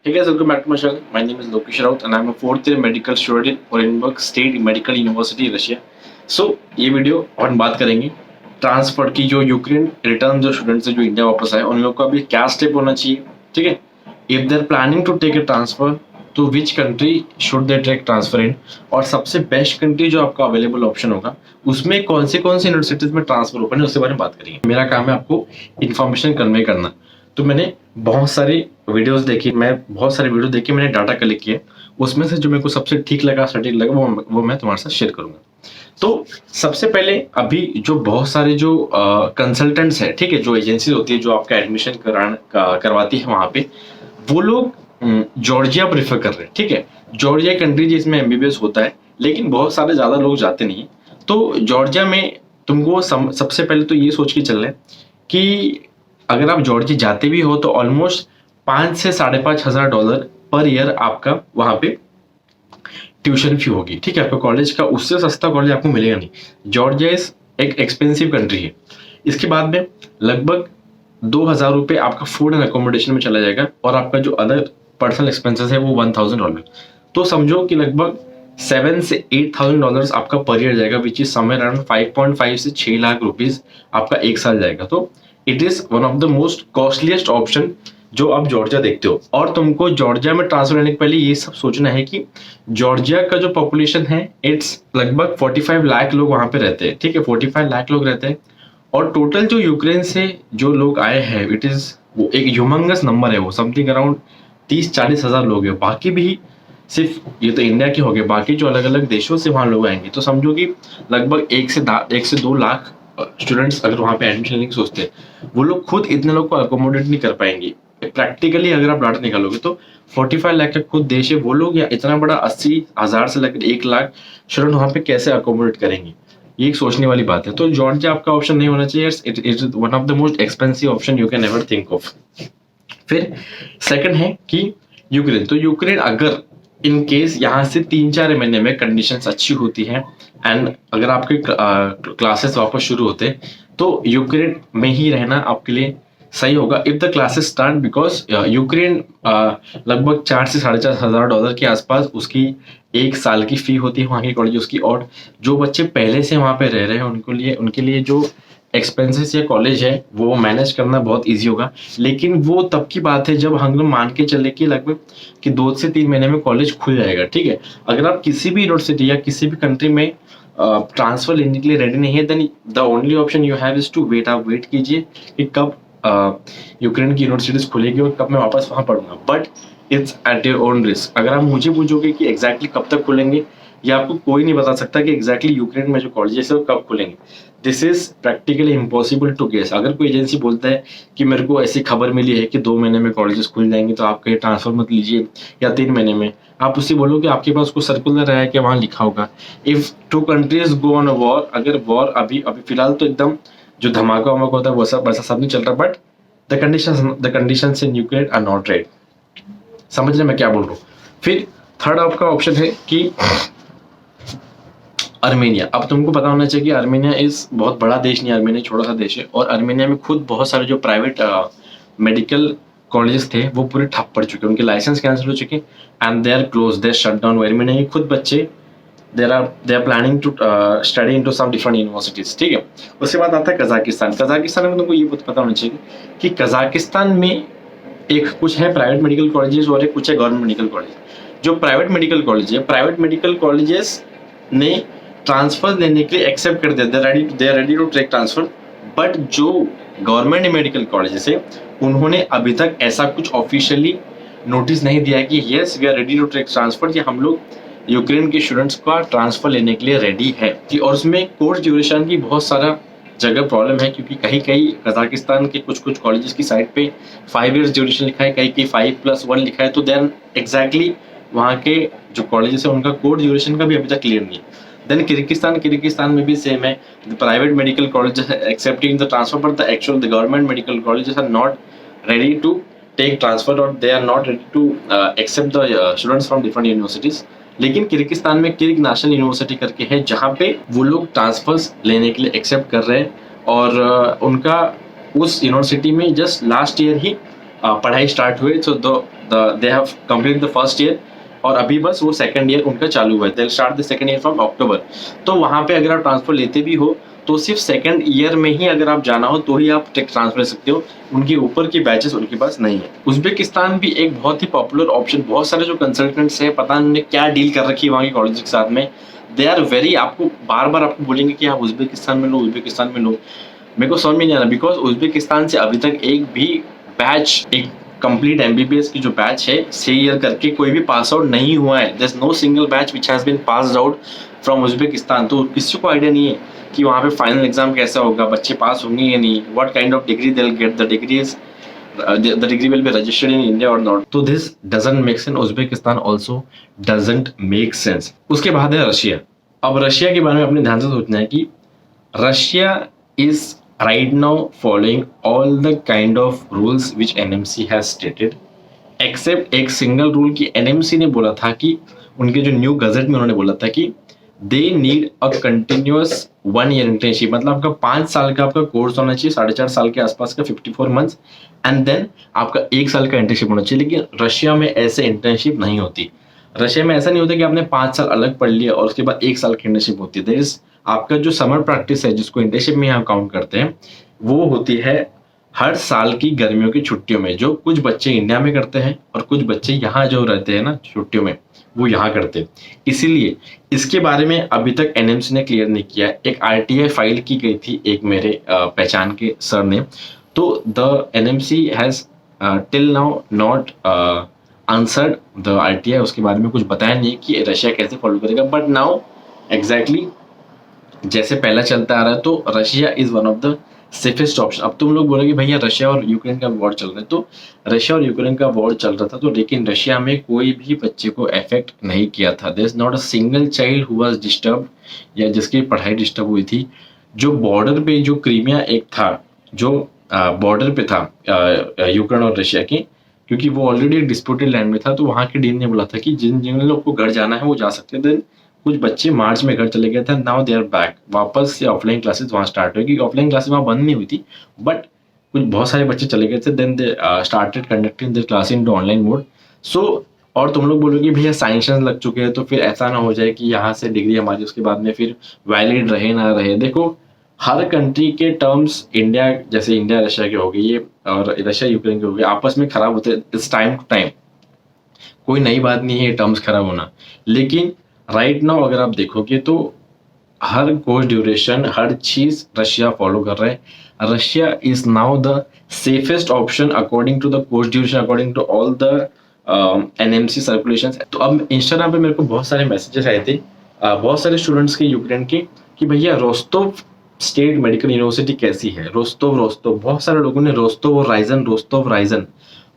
Hey guys, welcome back to my channel. My name is Lokesh Raut and I'm a fourth year medical student in Orenburg State Medical University, Russia. So ये video अपन बात करेंगे transfer की, जो Ukraine return जो students है जो India वापस आए उन लोग का अभी क्या स्टेप होना चाहिए, ठीक है. If they are planning to take a transfer to which country should they take transfer in, और सबसे बेस्ट कंट्री जो आपका अवेलेबल ऑप्शन होगा उसमें कौन से यूनिवर्सिटीज में ट्रांसफर ओपन है उसके बारे में बात करेंगे. मेरा काम है आपको इन्फॉर्मेशन कन्वे करना. तो मैंने बहुत सारी वीडियोस देखी, मैंने डाटा कलेक्ट किया. उसमें से जो मेरे को सबसे ठीक लगा, सटीक लगा, वो मैं तुम्हारे साथ शेयर करूंगा. तो सबसे पहले अभी जो बहुत सारे जो कंसल्टेंट्स हैं, ठीक है, जो एजेंसी होती है जो आपका एडमिशन करवाती है वहां पे, वो लोग जॉर्जिया प्रेफर कर रहे हैं. ठीक है, जॉर्जिया कंट्री जिसमें एमबीबीएस होता है, लेकिन बहुत सारे ज्यादा लोग जाते नहीं है. तो जॉर्जिया में तुमको सबसे पहले तो ये सोच के चलना है कि अगर आप जॉर्जिया जाते भी हो तो ऑलमोस्ट 5 से $5,500 पर ईयर आपका वहां पे ट्यूशन फी होगी. ठीक है, आपका कॉलेज का उससे सस्ता कॉलेज आपको मिलेगा नहीं. जॉर्जिया एक एक्सपेंसिव कंट्री है. इसके बाद में लगभग 2,000 रुपये आपका फूड एंड अकोमोडेशन में चला जाएगा, और आपका जो अदर पर्सनल एक्सपेंसेस है वो $1,000. तो समझो कि लगभग $7,000 से $8,000 आपका पर ईयर जाएगा, विच इज समवेयर अराउंड 5.5 से 6 लाख रुपीज आपका एक साल जाएगा. तो it is one of the most costliest option जो आप जॉर्जिया देखते हो. और तुमको जॉर्जिया में ट्रांसफर लेने के पहले ये सब सोचना है कि जॉर्जिया का जो पॉपुलेशन है इट्स लगभग 45 लाख लोग वहां पे रहते हैं. ठीक है, 45 लाख लोग रहते हैं, और टोटल जो यूक्रेन से जो लोग आए हैं इट इज वो एक ह्यूमंगस नंबर है. वो समथिंग अराउंड 30-40 हजार लोग हैं. बाकी भी सिर्फ ये तो इंडिया के हो गए, बाकी जो अलग अलग देशों से वहां लोग आएंगे. तो समझो कि लगभग 1 से 2 लाख स्टूडेंट्स अगर वहां पे एडमिशन लेने की सोचते हैं, वो लोग खुद इतने लोग को अकोमोडेट नहीं कर पाएंगे. प्रैक्टिकली अगर आप डाटा निकालोगे तो 45 लाख का खुद देश है, वो लोग या इतना बड़ा 80,000 से लेकर 1 लाख स्टूडेंट वहां पे कैसे अकोमोडेट करेंगे, ये एक सोचने वाली बात है. तो जॉर्जिया आपका ऑप्शन नहीं होना चाहिए. It is one of the most expensive option you can ever think of. फिर सेकंड है कि यूक्रेन. तो यूक्रेन अगर इन केस यहाँ से 3-4 महीने में कंडीशंस अच्छी होती हैं एंड अगर आपके क्लासेस वापस शुरू होते तो यूक्रेन में ही रहना आपके लिए सही होगा. If the classes start, because Ukraine लगभग 4 से $4,500 के आसपास उसकी एक साल की फी होती है वहाँ के कॉलेज उसकी. और जो बच्चे पहले से वहाँ पे रह रहे हैं उनके लिए जो एक्सपेंसेस या कॉलेज है वो मैनेज करना बहुत इजी होगा. लेकिन वो तब की बात है जब हम लोग मान के चले कि लगभग कि 2 से 3 महीने में कॉलेज खुल जाएगा. ठीक है, अगर आप किसी भी यूनिवर्सिटी या किसी भी कंट्री में ट्रांसफर लेने के लिए रेडी नहीं है, then the only option you have is to wait. आप वेट कीजिए कि कब यूक्रेन की यूनिवर्सिटीज खुलेगी और कब मैं वापस वहां पढ़ूंगा. But it's at your own risk. अगर आप मुझे पूछोगे कि एग्जैक्टली कब तक खुलेंगे, या आपको कोई नहीं बता सकता कि एग्जैक्टली यूक्रेन में जो कॉलेजेस है वो कब खुलेंगे. This is practically impossible to guess. अगर कोई एजेंसी बोलता है कि मेरे को ऐसी खबर मिली है कि 2 महीने में कॉलेजेस खुल जाएंगे तो आप कहीं ट्रांसफर मत लीजिए, या 3 महीने में, आप उससे बोलो कि आपके पास कुछ सर्कुलर है कि वहां लिखा होगा. If 2 countries go on a war, अगर वॉर अभी फिलहाल तो एकदम जो धमाका वमाका होता है वैसा सब नहीं चल रहा, but the conditions in Ukraine are not right. समझ रहे मैं क्या बोल रहा हूँ. फिर थर्ड आपका ऑप्शन है कि अर्मेनिया. अब तुमको पता होना चाहिए कि अर्मेनिया इस बहुत बड़ा देश नहीं, अर्मेनिया छोटा सा देश है, और अर्मेनिया में खुद बहुत सारे जो प्राइवेट मेडिकल कॉलेजेस थे वो पूरे ठप पड़ चुके हैं, उनके लाइसेंस कैंसिल हो चुके and they are close, they shut down. Armenia के खुद बच्चे they are planning to study into some different universities. ठीक है, उसके बाद आता है कजाकिस्तान. कजाकिस्तान में तुमको ये पता होना चाहिए कि कजाकिस्तान में एक कुछ है प्राइवेट मेडिकल कॉलेजेस और एक कुछ है गवर्नमेंट मेडिकल कॉलेज. जो प्राइवेट मेडिकल कॉलेजेस ने ट्रांसफर लेने के लिए एक्सेप्ट कर दिया, they are ready to take transfer. But जो गवर्नमेंट मेडिकल कॉलेजेस है उन्होंने अभी तक ऐसा कुछ ऑफिशियली नोटिस नहीं दिया कि yes we are ready to take transfer, या हम लोग यूक्रेन के स्टूडेंट्स का ट्रांसफर लेने के लिए रेडी है. कि और उसमें कोर्स ड्यूरेशन की बहुत सारा जगह प्रॉब्लम है, क्योंकि कहीं कजाकिस्तान के कुछ कॉलेजेस की साइड पे 5 years ड्यूरेशन लिखा है, कहीं 5+1 लिखा है. तो देन एग्जैक्टली वहाँ के जो कॉलेजेस है उनका कोर्स ड्यूरेशन का भी अभी तक क्लियर नहीं है. देन किर्गिस्तान में भी सेम है. The private medical colleges accepting the transfer, but the government medical colleges are not ready to take transfer, और they are not ready to accept the students from different universities. लेकिन किर्गिस्तान में Kyrg national university करके है जहाँ पे वो लोग transverse लेने के लिए एक्सेप्ट कर रहे हैं, और उनका उस यूनिवर्सिटी में जस्ट लास्ट ईयर ही पढ़ाई स्टार्ट हुई, so they have complete the first year और अभी बस वो सेकंड ईयर उनका चालू हुआ है, they start the second year from October. तो वहाँ पे अगर आप ट्रांसफर लेते भी हो तो सिर्फ सेकंड ईयर में ही अगर आप जाना हो तो ही आप टेक ट्रांसफर ले सकते हो, उनके ऊपर की बैचेस उनके पास नहीं है। उज्बेकिस्तान भी एक बहुत ही पॉपुलर ऑप्शन, बहुत सारे जो कंसल्टेंट्स हैं पता नहीं क्या डील कर रखी है वहाँ के कॉलेज के साथ में, दे आर वेरी, आपको बार बार आपको बोलेंगे कि आप उज्बेकिस्तान में लो, उज्बेकिस्तान में लो। मेरे को समझ में नहीं आ रहा, बिकॉज उज्बेकिस्तान से अभी तक एक भी बैच, एक कंप्लीट एमबीबीएस की जो बैच है 6 ईयर करके, कोई भी पास आउट नहीं हुआ है। There is no single batch which has been passed out from Uzbekistan. तो किसी को आइडिया नहीं है कि वहाँ पे फाइनल एग्जाम कैसा होगा, बच्चे पास होंगे या नहीं, what kind of degree they will get, the degree is the degree will be registered in India or not. तो this doesn't make sense. Uzbekistan also doesn't make sense. उसके बाद है रशिया। अब रशिया के बारे में अपने ध्यान से सोचना है कि Russia is right now following all the kind of rules which NMC has stated, except एक सिंगल रूल की NMC ने बोला था कि उनके जो न्यू गजट में उन्होंने बोला था कि they need a continuous 1 year internship, मतलब आपका 5 साल का आपका कोर्स होना चाहिए, 4.5 साल के आसपास का 54 मंथ्स, एंड देन आपका 1 साल का इंटर्नशिप होना चाहिए। लेकिन रशिया में ऐसे इंटर्नशिप नहीं होती। रशिया में ऐसा नहीं होता कि आपने 5 साल अलग पढ़ लिया और उसके बाद 1 साल की इंटर्नशिप होती है। देयर इज आपका जो समर प्रैक्टिस है जिसको इंटर्नशिप में यहाँ काउंट करते हैं, वो होती है हर साल की गर्मियों की छुट्टियों में, जो कुछ बच्चे इंडिया में करते हैं और कुछ बच्चे यहाँ जो रहते हैं ना छुट्टियों में, वो यहाँ करते हैं। इसीलिए इसके बारे में अभी तक एनएमसी ने क्लियर नहीं किया। एक आरटीआई फाइल की गई थी एक मेरे पहचान के सर ने, तो the NMC has till now not answered the RTI, उसके बारे में कुछ बताया नहीं कि रशिया कैसे फॉलो करेगा। बट नाउ एग्जैक्टली जैसे पहला चलता आ रहा है, तो Russia is one of the safest option. अब तुम लोग बोलोगे भैया रशिया और यूक्रेन का वॉर चल रहा है, तो रशिया और यूक्रेन का वॉर चल रहा था तो लेकिन रशिया में कोई भी बच्चे को अफेक्ट नहीं किया था। There is not a single child who was disturb, या जिसकी पढ़ाई डिस्टर्ब हुई थी। जो बॉर्डर पे जो क्रीमिया एक था, जो बॉर्डर पे था यूक्रेन और रशिया के, क्योंकि वो ऑलरेडी एक डिस्प्यूटेड लैंड में था, तो वहाँ के डीन ने बोला था कि जिन जिन लोग को घर जाना है वो जा सकते थे। कुछ बच्चे मार्च में घर चले गए थे, नाउ दे आर बैक, वापस से ऑफलाइन क्लासेस वहाँ स्टार्ट हुई, क्योंकि ऑफलाइन क्लासेस वहाँ बंद नहीं हुई थी, बट कुछ बहुत सारे बच्चे चले गए थे। Then they started conducting the class in online mode. So और तुम लोग बोलोगे भैया सैंक्शन लग चुके हैं, तो फिर ऐसा ना हो जाए कि यहाँ से डिग्री हमारी उसके बाद में फिर वैलिड रहे ना रहे। देखो हर कंट्री के टर्म्स, इंडिया जैसे इंडिया रशिया के हो गए ये, और रशिया यूक्रेन के हो गए, आपस में खराब होते हैं इट्स टाइम टू टाइम। कोई नई बात नहीं है टर्म्स खराब होना, लेकिन राइट नाउ अगर आप देखोगे तो हर कोर्स ड्यूरेशन हर चीज रशिया फॉलो कर रहा है। Russia is now the safest option according to the course duration, according to all the NMC circulation. तो अब इंस्टाग्राम पे मेरे को बहुत सारे मैसेजेस आए थे बहुत सारे स्टूडेंट्स के यूक्रेन के, कि भैया रोस्तोव स्टेट मेडिकल यूनिवर्सिटी कैसी है। रोस्तोव बहुत सारे लोगों ने रोस्तोव और राइजन।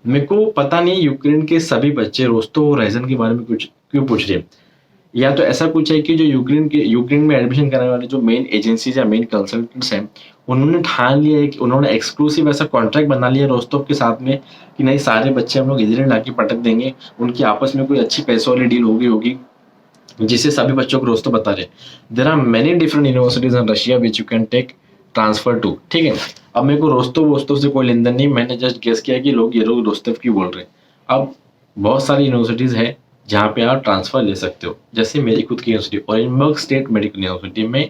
मेरे को पता नहीं यूक्रेन के सभी बच्चे रोस्तोव और राइजन के बारे में कुछ क्यों पूछ रहे हैं, या तो ऐसा कुछ है कि जो यूक्रेन में एडमिशन कराने वाले जो मेन एजेंसीज या मेन कंसल्टेंट्स हैं, उन्होंने ठान लिया है कि उन्होंने एक्सक्लूसिव ऐसा कॉन्ट्रैक्ट बना लिया रोस्तोव के साथ में कि नहीं सारे बच्चे हम लोग इधर लाके पटक देंगे। उनकी आपस में कोई अच्छी पैसों वाली डील होगी जिससे सभी बच्चों को रोस्तोव बता रहे। There are many different universities in Russia which you can take transfer to, ठीक है। अब मेरे को रोस्तोव से कोई लेन देन नहीं, मैंने जस्ट गेस किया कि ये लोग रोस्तोव क्यों बोल रहे हैं। अब बहुत सारी यूनिवर्सिटीज है जहाँ पे आप ट्रांसफर ले सकते हो, जैसे मेरी खुद की university Orenburg state medical university में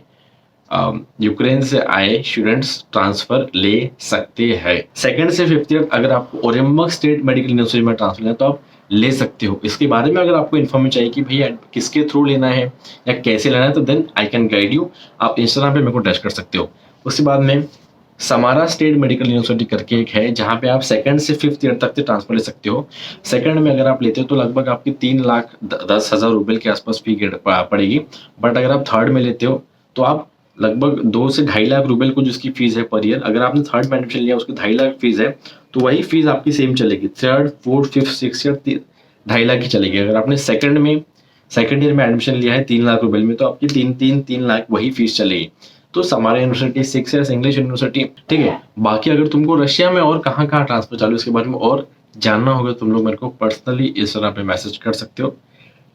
यूक्रेन से आए स्टूडेंट्स ट्रांसफर ले सकते हैं। सेकंड से 5th ईयर अगर आपको ओरेनबर्ग स्टेट मेडिकल यूनिवर्सिटी में ट्रांसफर लेना तो आप ले सकते हो। इसके बारे में अगर आपको इन्फॉर्मेशन चाहिए कि भैया किसके थ्रू लेना है या कैसे लेना है, तो then I can guide you. आप इंस्टाग्राम पे मेरे को टच कर सकते हो। उसके बाद में समारा स्टेट मेडिकल यूनिवर्सिटी करके एक है जहाँ पे आप 2nd से 5th ईयर तक से ट्रांसफर ले सकते हो। सेकंड में अगर आप लेते हो तो लगभग आपकी 3,10,000 रुपये के आसपास फी पड़ेगी, बट अगर आप थर्ड में लेते हो तो आप लगभग 2 से 2.5 लाख रुपये कुछ उसकी फीस है पर ईयर। अगर आपने थर्ड में एडमिशन लिया उसकी 2.5 लाख फीस है, तो वही फीस आपकी सेम चलेगी। 3rd, 4th, 5th, 6th year 2.5 lakh की चलेगी। अगर आपने सेकंड ईयर में एडमिशन लिया है 3 लाख रुपये में, तो आपकी 3 लाख वही फीस चलेगी। तो Samara university, 6 years English university, ठीक है। बाकी अगर तुमको रशिया में और कहाँ ट्रांसफर चालू इसके बारे में और जानना होगा, तुम लोग मेरे को पर्सनली इस तरह पे मैसेज कर सकते हो।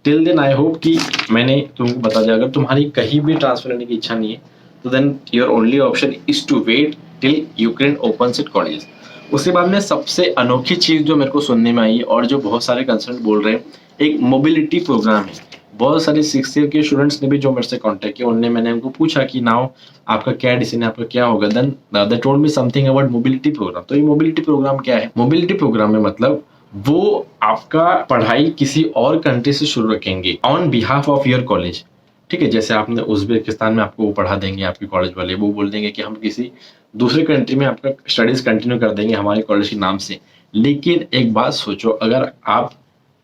टिल देन आई होप कि मैंने तुमको बता दिया। अगर तुम्हारी कहीं भी ट्रांसफर लेने की इच्छा नहीं है, तो then your only option is to wait till Ukraine opens it college. उसके बाद में सबसे अनोखी चीज़ जो मेरे को सुनने में आई और जो बहुत सारे कंसल्टेंट बोल रहे हैं, एक मोबिलिटी प्रोग्राम है। बहुत सारे 6th ईयर के स्टूडेंट्स ने भी जो मेरे से कांटेक्ट किया, उनने मैंने उनको पूछा कि नाउ आपका क्या डिसीजन है, आपका क्या होगा, then they told me something about mobility programme. तो ये मोबिलिटी प्रोग्राम क्या है? मोबिलिटी प्रोग्राम में मतलब वो आपका पढ़ाई किसी और कंट्री से शुरू रखेंगे on behalf of your college. ठीक है, जैसे आपने उज्बेकिस्तान में आपको वो पढ़ा देंगे आपके कॉलेज वाले, वो बोल देंगे कि हम किसी दूसरे कंट्री में आपका स्टडीज कंटिन्यू कर देंगे हमारे कॉलेज के नाम से। लेकिन एक बात सोचो, अगर आप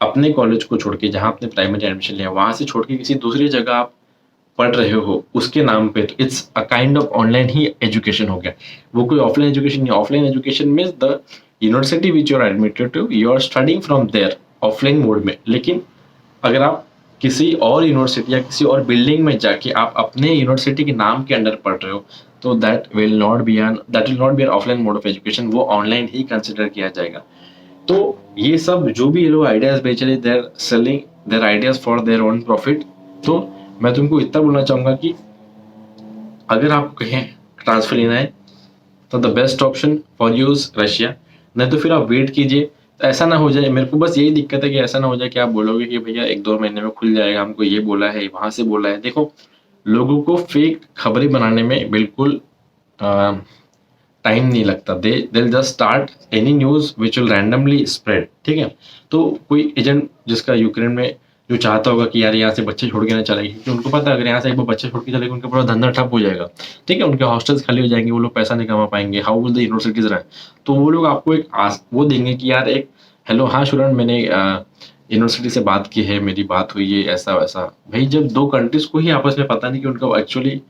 अपने कॉलेज को छोड़ के, जहाँ आपने प्राइमरी एडमिशन लिया, वहां से छोड़ के किसी दूसरी जगह आप पढ़ रहे हो उसके नाम पे, तो it's a kind of online ही एजुकेशन हो गया। वो कोई ऑफलाइन एजुकेशन नहीं। Offline education means the university which you are admitted to, you are studying from there offline mode में। लेकिन अगर आप किसी और यूनिवर्सिटी या किसी और बिल्डिंग में जाके आप अपने यूनिवर्सिटी के नाम के अंडर पढ़ रहे हो, तो that will not be an offline mode of education, वो ऑनलाइन ही कंसिडर किया जाएगा। तो ये सब जो भी ये लोग आइडियाज बेच रहे, they are selling their ideas for their own profit. तो मैं तुमको इतना बोलना चाहूंगा कि अगर आपको कहें ट्रांसफर लेना है तो the best option for you is Russia, नहीं तो फिर आप वेट कीजिए। तो ऐसा ना हो जाए, मेरे को बस यही दिक्कत है कि ऐसा ना हो जाए कि आप बोलोगे कि भैया 1-2 महीने में खुल जाएगा, हमको ये बोला है, वहां से बोला है। देखो, लोगों को फेक खबरें बनाने में बिल्कुल टाइम नहीं लगता। They just start any news which will randomly spread. ठीक है, तो कोई एजेंट जिसका यूक्रेन में जो चाहता होगा कि यार यहाँ से बच्चे छोड़ के ना चलेंगे, क्योंकि उनको पता है अगर यहाँ से एक बार बच्चे छोड़ के चलेंगे उनका पूरा धंधा ठप हो जाएगा। ठीक है, उनके हॉस्टल्स खाली हो जाएंगे, वो लोग पैसा नहीं कमा पाएंगे। How will the universities run? तो वो लोग आपको एक वो देंगे कि यार एक हेलो, हाँ स्टूडेंट, मैंने यूनिवर्सिटी से बात की है, मेरी बात हुई है, ऐसा वैसा। भाई, जब 2 कंट्रीज को ही आपस में पता नहीं कि उनका actually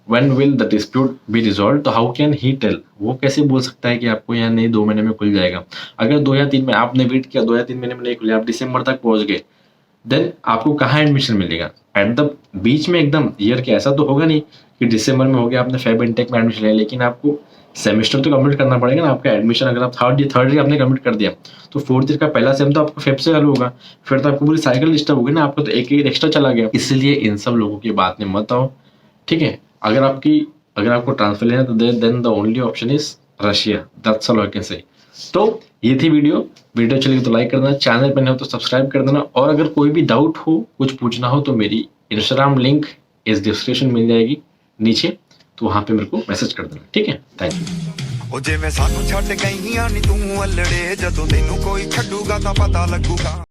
when will the dispute be resolved, तो how can he tell? वो कैसे बोल सकता है कि आपको यहाँ नहीं 2 महीने में खुल जाएगा? अगर 2 या 3 में आपने वेट किया, 2 या 3 महीने में नहीं खुले, आप दिसंबर तक पहुंच गए, देन आपको कहाँ एडमिशन मिलेगा? एट द बीच में एकदम ईयर के ऐसा तो होगा नहीं कि दिसंबर में हो गया आपने फेब इनटेक में एडमिशन लिया, लेकिन आपको सेमेस्टर तो कंप्लीट करना पड़ेगा ना। आपका एडमिशन अगर आप थर्ड ईयर आपने कंप्लीट कर दिया, तो 4th ईयर का पहला सेम तो आपको फेब से चालू होगा, फिर तो आपको पूरी साइकिल डिस्टर्ब होगी ना, आपको तो एक ईयर एक्स्ट्रा चला गया। इसलिए इन सब लोगों की बात में मत आओ। ठीक है, अगर आपको ट्रांसफर लेना है तो then the only option is Russia, that's all I can say. तो ये थी वीडियो चलेगी तो लाइक कर देना, चैनल पर नहीं हो तो सब्सक्राइब कर देना, और अगर कोई भी डाउट हो, कुछ पूछना हो, तो मेरी इंस्टाग्राम लिंक इस डिस्क्रिप्शन मिल जाएगी नीचे, तो वहां पे मेरे को मैसेज कर देना। ठीक है, थैंक यू। जिवें सानू छड्ड गईयां नी तू अल्लड़े, जदों तैनू कोई छड्डूगा तां पता लगूगा।